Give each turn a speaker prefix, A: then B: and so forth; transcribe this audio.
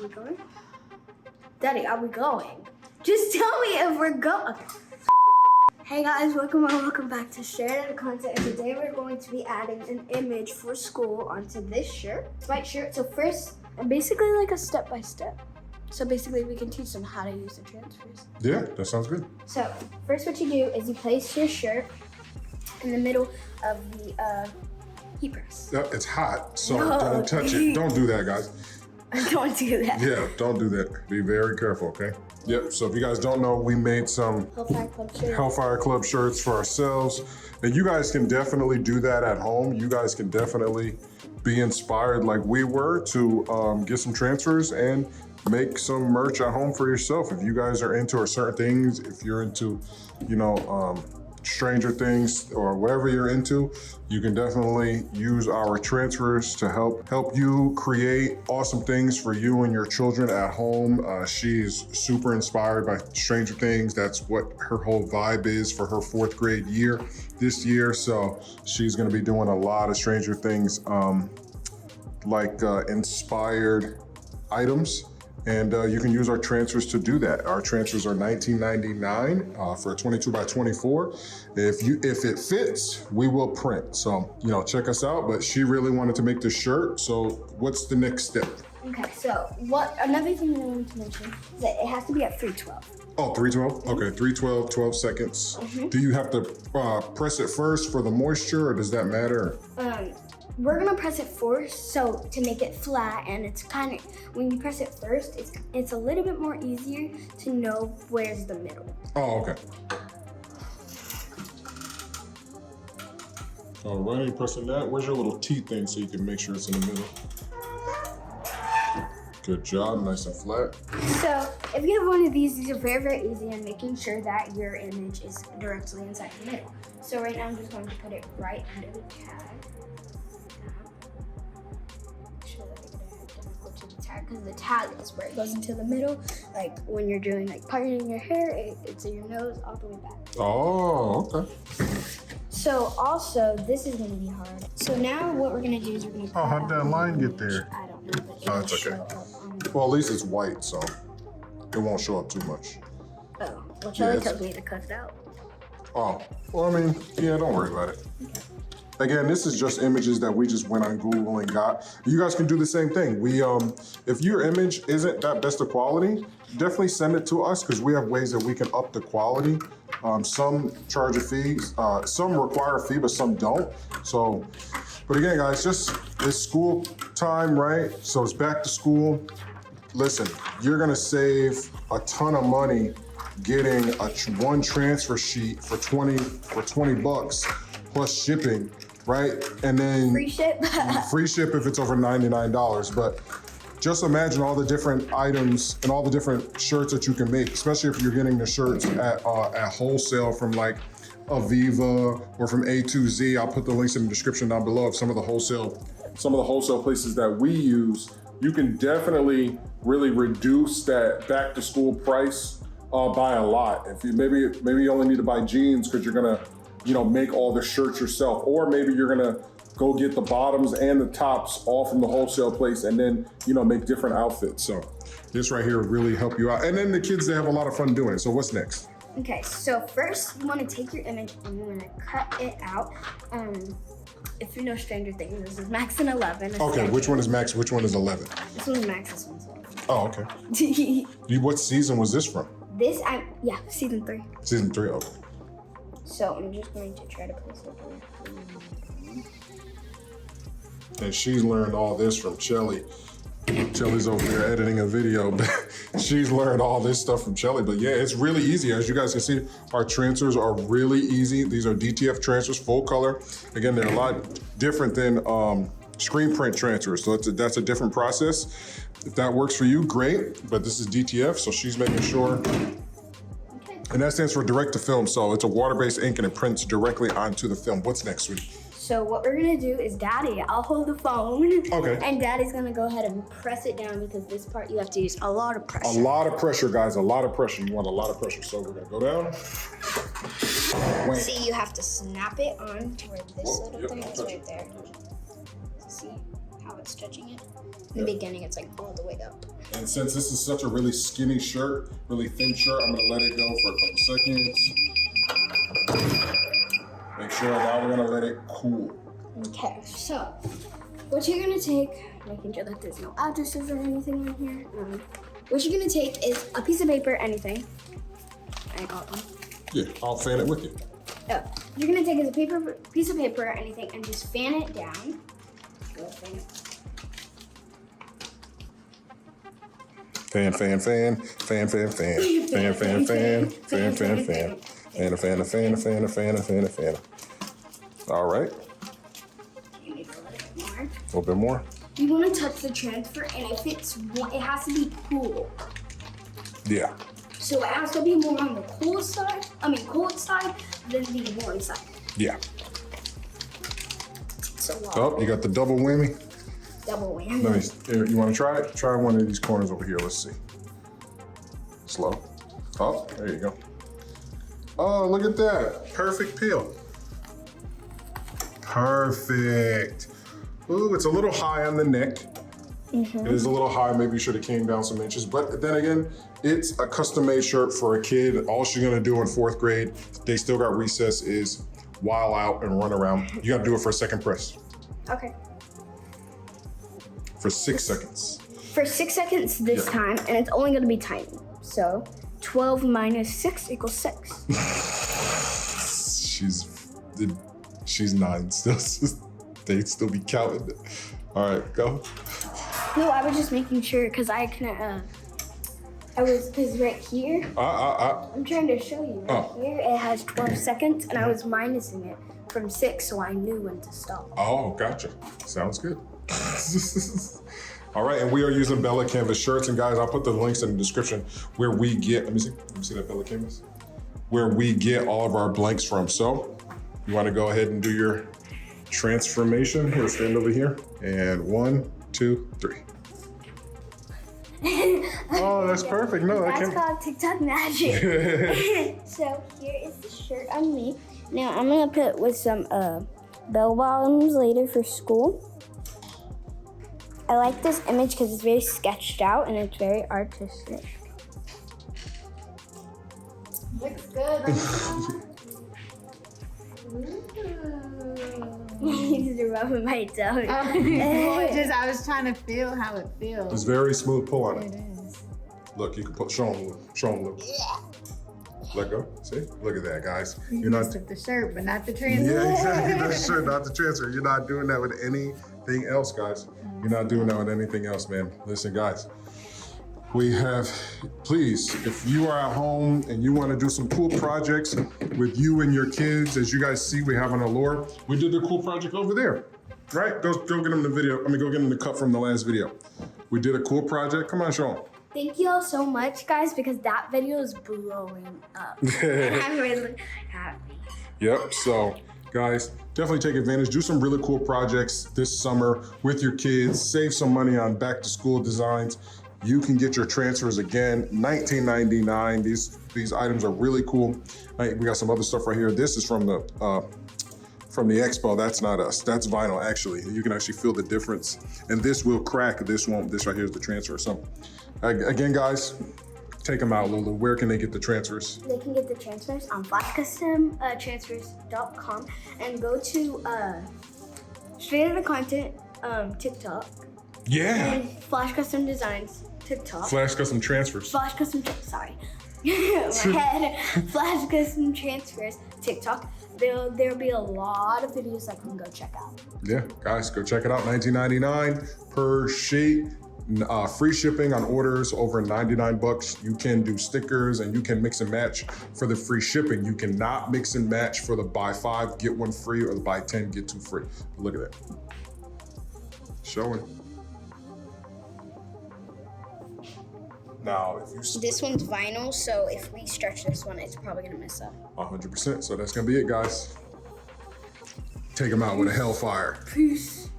A: we going? Daddy, are we going? Just tell me if we're going. Okay. Hey guys, welcome back to Share the Content. And today we're going to be adding an image for school onto this shirt, white shirt. So first, basically like a step-by-step. So basically we can teach them how to use the transfers.
B: Yeah, that sounds good.
A: So first what you do is you place your shirt in the middle of the heat press.
B: It's hot, so
A: No.
B: don't touch it. Don't do that, guys.
A: Don't do that.
B: Yeah, don't do that. Be very careful, okay? Yep, so if you guys don't know, we made some Hellfire Club shirts for ourselves. And you guys can definitely do that at home. You guys can definitely be inspired like we were to get some transfers and make some merch at home for yourself. If you guys are into certain things, if you're into, Stranger Things or whatever you're into, you can definitely use our transfers to help you create awesome things for you and your children at home. She's super inspired by Stranger Things. That's what her whole vibe is for her 4th grade year this year. So she's gonna be doing a lot of Stranger Things inspired items. And you can use our transfers to do that. Our transfers are $19.99 for a 22 by 24. If it fits, we will print. So, check us out. But she really wanted to make this shirt. So what's the next step?
A: Okay, so another thing that I wanted to mention is that it has to be at 312.
B: Oh, 312? Okay, 312, 12 seconds.
A: Mm-hmm.
B: Do you have to press it first for the moisture, or does that matter?
A: We're gonna press it first, so to make it flat, and it's kind of, when you press it first, it's a little bit more easier to know where's the middle.
B: Oh, okay. All right, you pressing that. Where's your little T thing so you can make sure it's in the middle? Good job, nice and flat.
A: So if you have one of these are very, very easy in making sure that your image is directly inside the middle. So right now I'm just going to put it right under the tag. Because the tag is where it goes into the middle. Like when you're doing parting your hair, it's in your nose all the way back.
B: Oh, okay.
A: So also, this is gonna be hard. So now what we're gonna do is we're gonna
B: Oh, how'd that line get there?
A: I don't know, but
B: Oh, it's okay. Well, at least it's white, so it won't show up too much.
A: Oh, well, Charlie tells me to cut it out.
B: Oh, well, yeah, don't worry about it.
A: Okay.
B: Again, this is just images that we just went on Google and got. You guys can do the same thing. If your image isn't that best of quality, definitely send it to us because we have ways that we can up the quality. Some charge a fee, some require a fee, but some don't. So, but again, guys, it's school time, right? So it's back to school. Listen, you're gonna save a ton of money getting one transfer sheet for 20 bucks plus shipping. Right? And then
A: free ship.
B: Free ship if it's over $99. But just imagine all the different items and all the different shirts that you can make, especially if you're getting the shirts at wholesale from like Aviva or from A2Z. I'll put the links in the description down below of some of the wholesale places that we use. You can definitely really reduce that back to school price by a lot. If you maybe you only need to buy jeans because you're gonna make all the shirts yourself, or maybe you're gonna go get the bottoms and the tops all from the wholesale place and then, make different outfits. So this right here will really help you out. And then the kids, they have a lot of fun doing it. So what's next?
A: Okay, so first you wanna take your image and you wanna cut it out. If you know Stranger Things, this is Max and 11.
B: Okay, which one is Max? Which one is 11?
A: This one's Max, this one's 11.
B: Oh, okay. What season was this from?
A: Season 3.
B: Season 3, okay.
A: So I'm just going to try to place it.
B: And she's learned all this from Shelly. Shelly's over there editing a video, but she's learned all this stuff from Shelly. But yeah, it's really easy. As you guys can see, our transfers are really easy. These are DTF transfers, full color. Again, they're a lot different than screen print transfers. So that's a different process. If that works for you, great. But this is DTF, so she's making sure. And that stands for direct to film. So it's a water-based ink and it prints directly onto the film. What's next, sweetie?
A: So what we're gonna do is I'll hold the phone.
B: Okay.
A: And Daddy's gonna go ahead and press it down because this part you have to use a lot of pressure.
B: A lot of pressure, guys, a lot of pressure. You want a lot of pressure. So we're gonna go down.
A: See, you have to snap it on to where this little thing is right there. See how how it's stretching it. In the beginning, it's like all the way up.
B: And since this is such a really skinny shirt, really thin shirt, I'm gonna let it go for a couple seconds. Make sure, now we're gonna let it cool.
A: Okay, so what you're gonna take, making sure that there's no addresses or anything in here. What you're gonna take is a piece of paper, anything. I got one.
B: Yeah, I'll fan it with you.
A: Oh, you're gonna take a piece of paper or anything and just fan it down. Go fan it.
B: Fan, fan, fan, fan, fan, fan, fan, fan, fan, fan, fan, fan, fan, fan, fan, fan, fan, fan, fan. All right.
A: Maybe a
B: A little bit more.
A: You want to touch the transfer, and if it has to be cool.
B: Yeah.
A: So it has to be more on the cold side than the warm side.
B: Yeah.
A: So
B: Oh, you got the double whammy.
A: double whammy.
B: Let me. You want to try it? Try one of these corners over here. Let's see. Slow. Oh, there you go. Oh, look at that. Perfect peel. Perfect. Ooh, it's a little high on the neck. It is a little high. Maybe you should have came down some inches. But then again, it's a custom-made shirt for a kid. All she's gonna do in 4th grade, they still got recess, is while out and run around. You gotta do it for a second press.
A: Okay.
B: For 6 seconds.
A: For 6 seconds this time, and it's only gonna be tiny. So 12 minus 6 equals 6.
B: She's 9 still. They'd still be counting. All right, go.
A: No, I was just making sure because I couldn't. Because right here, I'm trying to show you. Right here, it has 12 seconds, and I was minusing it from 6, so I knew when to stop.
B: Oh, gotcha. Sounds good. All right, and we are using Bella Canvas shirts, and guys, I'll put the links in the description where we get. Let me see that Bella Canvas. Where we get all of our blanks from. So, you want to go ahead and do your transformation? Here, stand over here, and 1, 2, 3. Oh, that's perfect. No,
A: that's called TikTok magic. So here is the shirt on me. Now I'm gonna put with some bell bottoms later for school. I like this image because it's very sketched out and it's very artistic.
C: Looks good.
A: He's rubbing my tongue.
C: I was trying to feel how it feels.
B: It's very smooth. Pull on
C: It
B: it.
C: is.
B: Look, you can put. Show them. Look. Let go. See? Look at that, guys.
C: You just took the shirt, but not the transfer.
B: Yeah, exactly. That's true. Not the transfer. You're not doing that with anything else, guys. You're not doing that with anything else, man. Listen, guys. Please, if you are at home and you want to do some cool projects with you and your kids, as you guys see, we have an Allure. We did the cool project over there, right? Go get them the video. Go get them the cut from the last video. We did a cool project. Come on, show them.
A: Thank you all so much, guys, because that video is blowing up. And I'm really happy.
B: Yep, so guys, definitely take advantage. Do some really cool projects this summer with your kids. Save some money on back to school designs. You can get your transfers again, $19.99. These items are really cool. We got some other stuff right here. This is from the expo. That's not us. That's vinyl, actually. You can actually feel the difference. And this will crack. This won't. This right here is the transfer. So, again, guys, take them out, Lulu. Where can they get the transfers?
A: They can get the transfers on flashcustomtransfers.com and go to Straight Outta Content TikTok.
B: Yeah.
A: And Flash Custom Designs TikTok.
B: Flash Custom Transfers.
A: Flash Custom, sorry. My head. Flash Custom Transfers TikTok. There'll be a lot of videos that you can go check out.
B: Yeah, guys, go check it out. $19.99 per sheet. Free shipping on orders over 99 bucks. You can do stickers and you can mix and match for the free shipping. You cannot mix and match for the buy 5, get 1 free, or the buy 10, get 2 free. Look at that. Showing. Now, if you
A: This one's vinyl, so if we stretch this one, it's probably gonna mess up.
B: 100%. So that's gonna be it, guys. Take them out with a hellfire.
A: Peace.